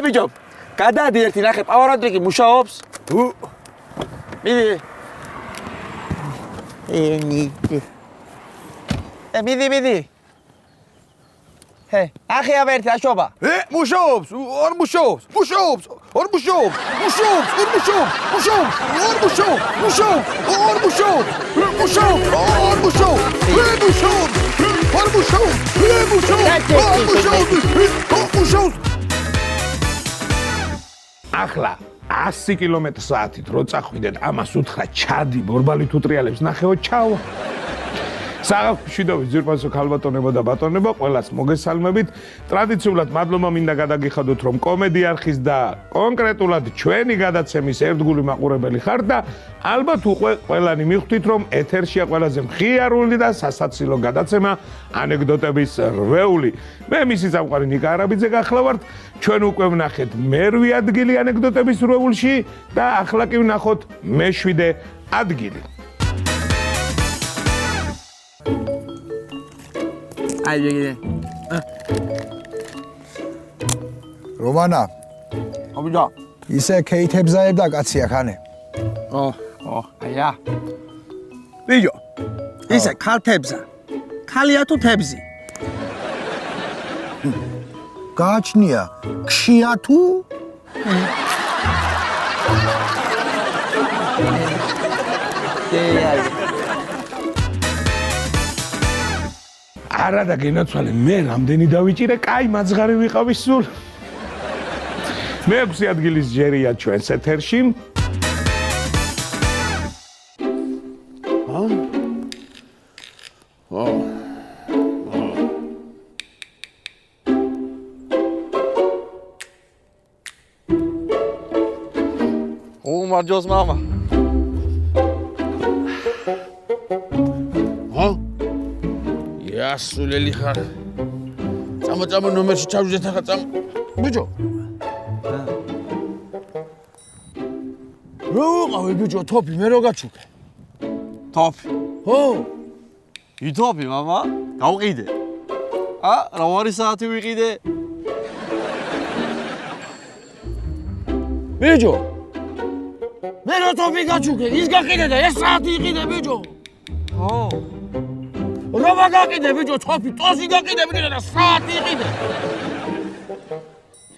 ბიჭო, გადადი ერთი ნახე, პავაროტრიკი მუშაობს? მიდი. მიდი. ახია ერთი აშობა. მუშაობს, არ მუშაობს. ახლა 100 კმ/სთ რო წახვიდეთ, ამას უთხრა ჩადი ბორბალით უტრიალებს ნახეო ჩაო. საღამოშვიდობის ძვირფასო ქალბატონებო და ბატონებო, ყველას მოგესალმებით. ტრადიციულად მადლობა მინდა გადაგიხადოთ, რომ კომედია არხის და კონკრეტულად ჩვენი გადაცემის ერთგული მაყურებელი ხართ და ალბათ უკვე ყველანი მიხვდით, რომ ეთერშია ყველაზე მხიარული და სასაცილო გადაცემა ანეკდოტების რვეული. მე მისი წამყვანი ნიკა არაბიძე გახლავართ. ჩვენ უკვე ვნახეთ მერვე ადგილი ანეკდოტების რვეულში და ახლა კი ვნახოთ მე-7 ადგილი. აი ვიგიდე. რომანა. აბიჯო. ისე ქეითებზაებდა კაცია ხანე. აია. ბიჯო. ისე ქალთებზა. ქალია თუ თებზი? გააჩნია, ქშია თუ? არა და გენაცვალე, მე რამდენი დავიჭირე, კაი მაძღარი ვიყავი სულ. მე-6 ადგილის ჯერია ჩვენს ეთერში. მარჯოს მამა. იასულელი ხარ. წამო ნომერში ჩავიძეთ ახლა წამ. ბიჭო. რო ყავი ბიჭო, თოფი მე რო გაჩუქე. თოფი. ხო. ითოფი მამა, გავყიდე. რა ვარი საათი ვიყიდე? ბიჭო. მე რო თოფი გაჩუქე, ის გაყიდე და ეს საათი იყიდე ბიჭო. ხო. რომა გაყიდე ბიჭო, თოფი, ტოსი გაყიდე ბიჭო და საათი იყიდე.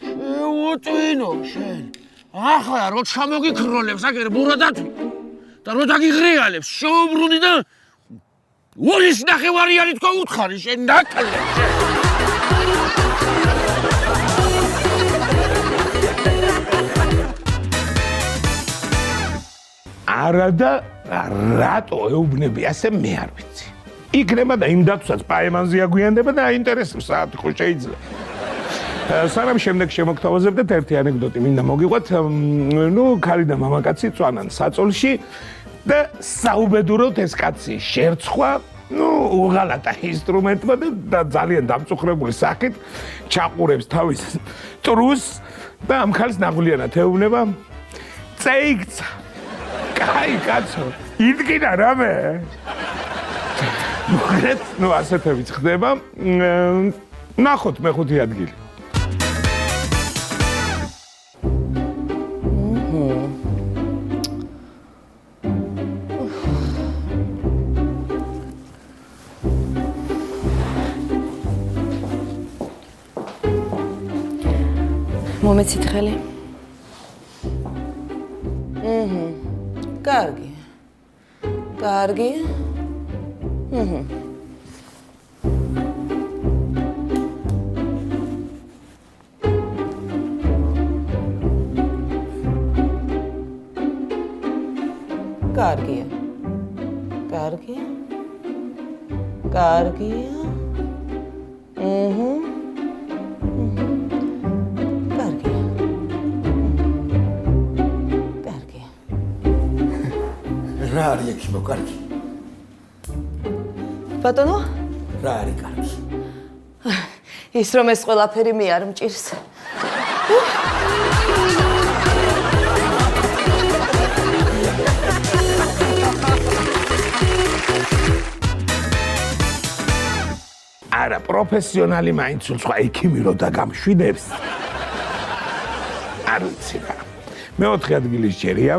შეუწვინო შენ. ახლა რო ჩამოგიქროლებს აგერ ბურადათვი და რო დაგიღრიალებს შეუბრუნდი და ურის ნახევარი არის თქო უთხარი შენ ნაკლებ შენ. არა და რატო ეუბნები ასე მე არ ვიცი. იქნება და იმ დათვსაც პაემანზე აგვიანდება და აინტერესებს საათი ხო შეიძლება. სანამ შემდეგ შემოგთავაზებდეთ ერთი ანეკდოტი მინდა მოგიყვათ. ქალი და მამაკაცი წვანან საწოლში და საუბედუროთ ეს კაცი შერცხვა, უღალატა ინსტრუმენტმა და ძალიან დამწუხრებული სახით ჩაყურებს თავის ტრუს და ამ ხალს ნაღვლიანად ეუბნება. წეიქცა. კაი კაცო, იდგინა რამე. მოკლედ, ასეთებიც ხდება. ნახოთ მე-5 ადგილი. მომეცით ხელი. კარგი. კარგი. კარგია. კარგი. კარგია. რა არის ეგ მოკარგი? ბატონო? რა არის კარგი? ის რომ ეს ყველაფერი მე არ მჭირს. არა, პროფესიონალი მაინც სხვა ექიმი რო დაგამშვიდებს. არ ვიცი რა. მეოთხე ადგილი შეერია.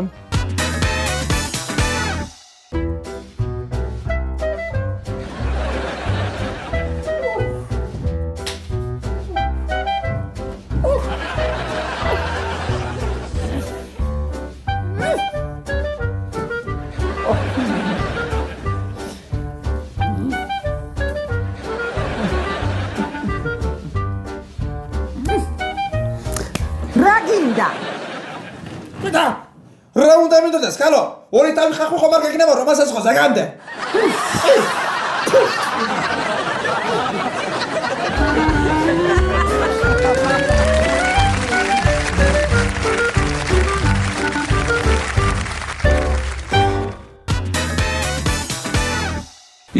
რა უნდა მინდოდეს, კალო? ორი თავი ხახო ხომ არ გეკნება რომ მასაც ხო ზაგამდე.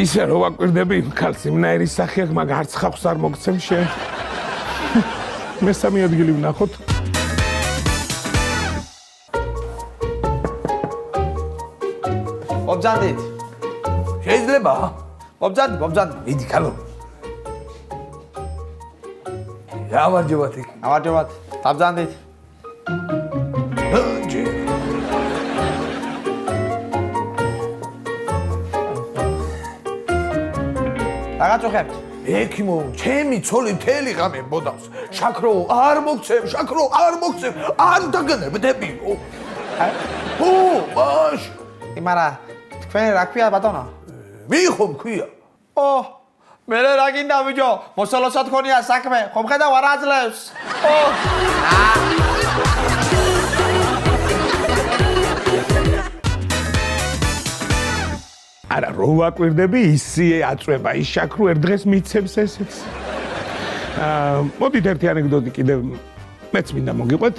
ისე რომ ვაკვირდები იმ ქალს იმნაირის სახე აქ მაგ არც ხახს არ მოგცემ შენ. მესამე ადგილი ვნახოთ. ობძანდით. შეიძლება? ობძანდი. იდი კალო. გამარჯობათ. გამარჯობათ. ობძანდით. ჯი. რაგაწუხებთ? ექიმო, ჩემი ცოლი მთელი ღამე ბოდავს. შაქრო არ მოგცემ, არ დაგნებდებიო. მაშ. იმარა, თქვენ რა ქვია ბატონო? მიხომ ქვია. მე რა გინდა ბიჭო? მოსალოსად ხონია საქმე, ხომ ხედავ არ აძლევს. არა რო ვაკვირდები ისე აწვება ის შაქრო ერთ დღეს მიცემს ესეც. მოდით ერთი ანეკდოტი კიდევ მეც მინდა მოგიყვეთ.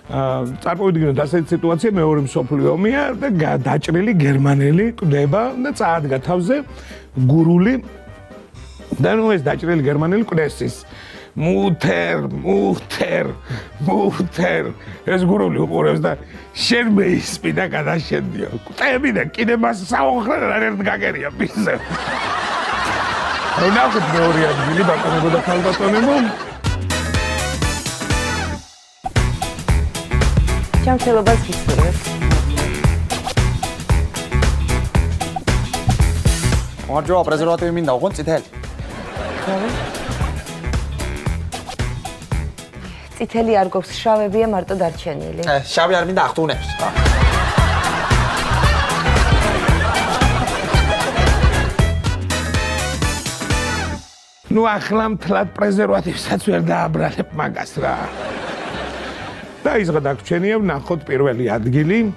წარმოვიდგინოთ ასეთი სიტუაცია, მეორე მსოფლიო ომია და დაჭრილი გერმანელი კვდება და წაადგა თავზე გურული და ნუ ეს დაჭრილი გერმანელი კვდეს ის მუთერ ეს გურული უყურებს და შენ მეისპი და გადაშენდიო კვდები და კიდე მას საოხრად არ ერთ გაგერია პიზზე ნახოთ მეორე ადგილი ბატონებო და ქალბატონებო ჯანმრთელობას გისურვებ. გამარჯობა, პრეზერვატივი მინდა, უყო წითელი. წითელი არ გვაქვს, შავებია მარტო დარჩენილი. შავი არ მინდა, ახტუნებს. ნუ ახლა მთლად პრეზერვატივსაც ვერ დააბრალებ მაგას რა. და ის გადაგჩენია ვნახოთ პირველი ადგილი.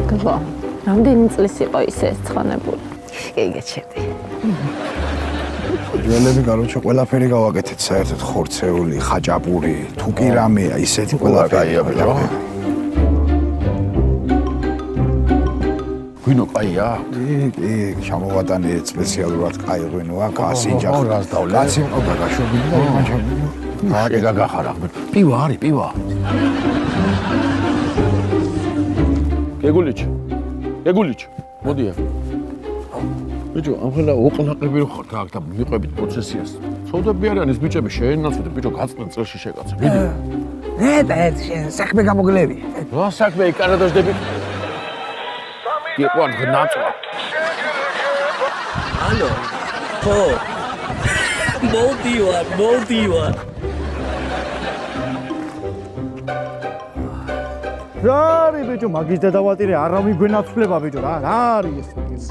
გვა, რამდენი წლის იყო ისე ცხონებული? გეიგეჩერდი. ძველები გაროჩო ყველაფერი გავაკეთეთ საერთოდ ხორცეული, ხაჭაპური, თუ კი რამეა, ისეთი ყველაფერია ბიჭო. გვინო კაია? კი, ჩამოვატანე სპეციალურად კაი ღვინოა, გასინჯა. კაცი მყავდა გაშვებული და იმან ჩამოვიდა. აკე გაგახარა. პივა არის, პივა. გეგულიჩ. მოდია. ბიჭო, ამხელა ოყნაყები რო ხართ აქ და მიყვებით პროცესიას. ცოდები არიან ეს ბიჭები შეენაცვლეთ, ბიჭო, გაწყვეტ წელში შეგაცა. მიდი. შენ საქმე გამოგლევი. რა საქმე იკანადაშდები? იყო არ ნაწვა. ალო. ხო. მოდივარ. რა არის ბიჭო, მაგის დედავატირე არ მიგვენაცვლება ბიჭო, რა არის ეს?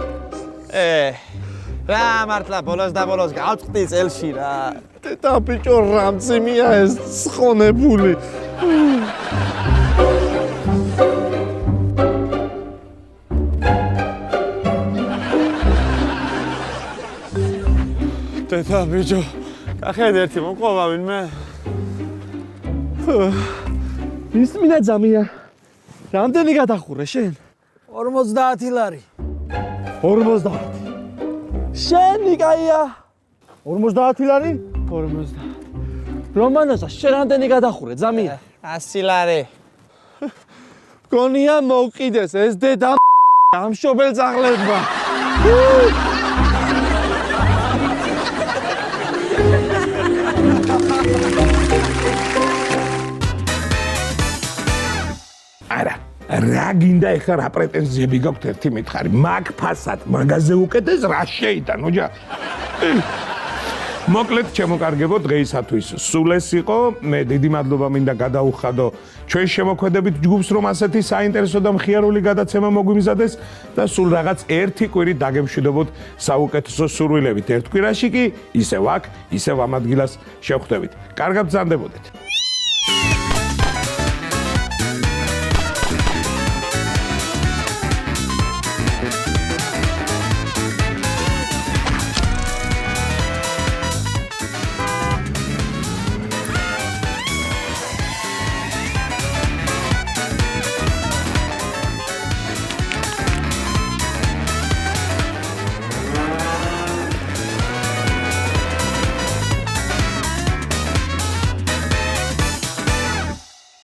რა მართლა ბოლოს და ბოლოს გავწყდი წელში რა. დედა ბიჭო, რამძიმია ეს ცხონებული. დედა ბიჭო, კახეთ ერთი მომყვა ვინმე. ის მინდა ძამია. რამდენი გადახურე შენ? 50 ლარი. 50. შენი კაია 50 ლარი? 50 რომანოზა შენ რამდენი გადახურე ძამია 100 ლარი გონია მოვყიდეს ეს დედა ამ შობელ ძაღლებმა არა რა გინდა ეხლა რა პრეტენზიები გაქვთ ერთი მითხარი მაგ ფასად მაგაზე უკეთეს რა შეიტან ოჯახი მოკლედ ჩემო კარგებო დღეისათვის სულ ეს იყო მე დიდი მადლობა მინდა გადაუხადო ჩვენ შემოქმედებით ჯგუფს რომ ასეთი საინტერესო და მხიარული გადაცემა მოგვიმზადეს და სულ რაღაც ერთი კვირით დაგემშვიდობოთ საუკეთესო სურვილებით ერთ კვირაში კი ისევ აქ ისევ ამ ადგილას შევხვდებით კარგად ბრძანდებოდეთ